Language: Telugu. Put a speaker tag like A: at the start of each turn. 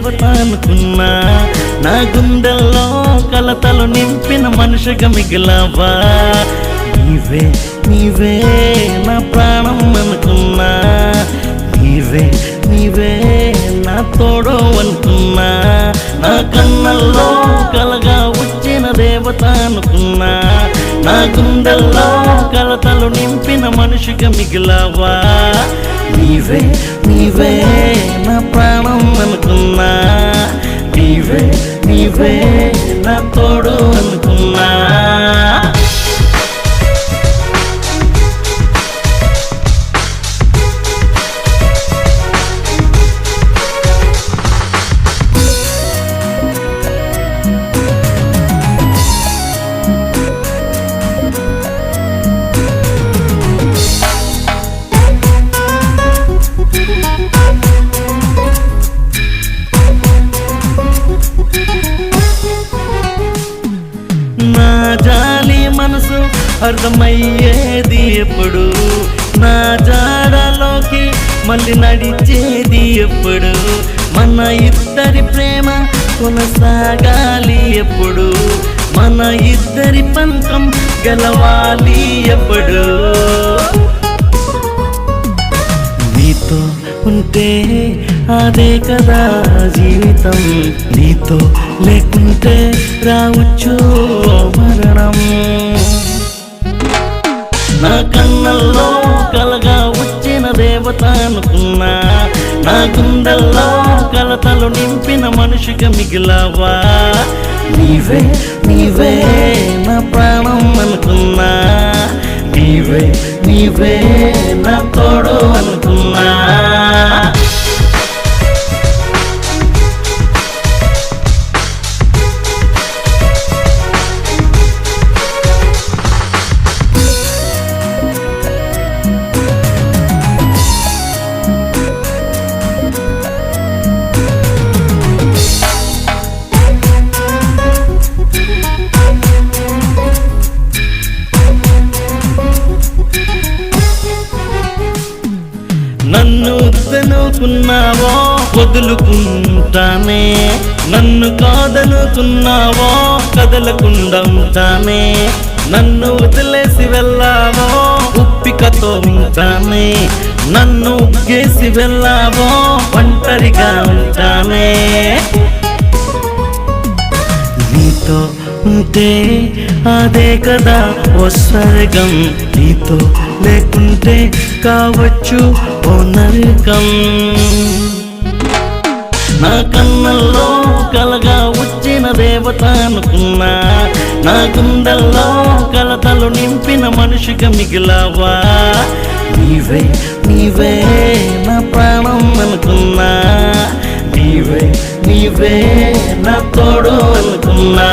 A: దేవత అనుకున్నా, నా గుండెల్లో కలతలు నింపిన మనిషిగా మిగిలావా. నీవే నీవే నా ప్రాణం అనుకున్నా, నీవే నీవే నా తోడు అనుకున్నా, నా కన్నల్లో కలగా వచ్చిన దేవత అనుకున్నా, నా గుండెల్లో కలతలు నింపిన మనిషిగా మిగిలావా. నీవే నీవే నా ప్రాణం అనుకున్నా, నీవే నీవే నా తోడు అనుకున్నా. నా జాలి మనసు అర్థమయ్యేది ఎప్పుడు, నా జాడలోకి మళ్ళీ నడిచేది ఎప్పుడు, మన ఇద్దరి ప్రేమ కొనసాగాలి ఎప్పుడు, మన ఇద్దరి పంతం గెలవాలి ఎప్పుడు. నీతో ఉంటే అదే కదా జీవితం, నీతో లేకుంటే రావచ్చు మరణం. నా కన్నల్లో కలగా వచ్చిన దేవత అనుకున్నా, నా గుండెల్లో కలతలు నింపిన మనిషిగా మిగిలావా. నీవే నీవే నా ప్రాణం అనుకున్నా, నీవే నీవే నా తోడు అనుకున్నా. నన్ను వద్దనుకున్నావో వదులుకుంటానే, నన్ను కాదనుకున్నావో కదలకుండా ఉంటానే, నన్ను వదిలేసి వెళ్ళావో ఉప్పికతో ఉంటానే, నన్ను ఉగ్గేసి వెళ్ళావో ఒంటరిగా ఉంటానే. నీతో ఉంటే అదే కదా ఓ స్వర్గం, నీతో లేకుంటే కావచ్చు ఓ నరకం. నా కన్నల్లో కలగా వచ్చిన దేవత అనుకున్నా, నా గుండెల్లో కలతలు నింపిన మనిషిగా మిగిలావా. నీవే నీవే నా ప్రాణం అనుకున్నా, నీవే నీవే నా తోడు అనుకున్నా.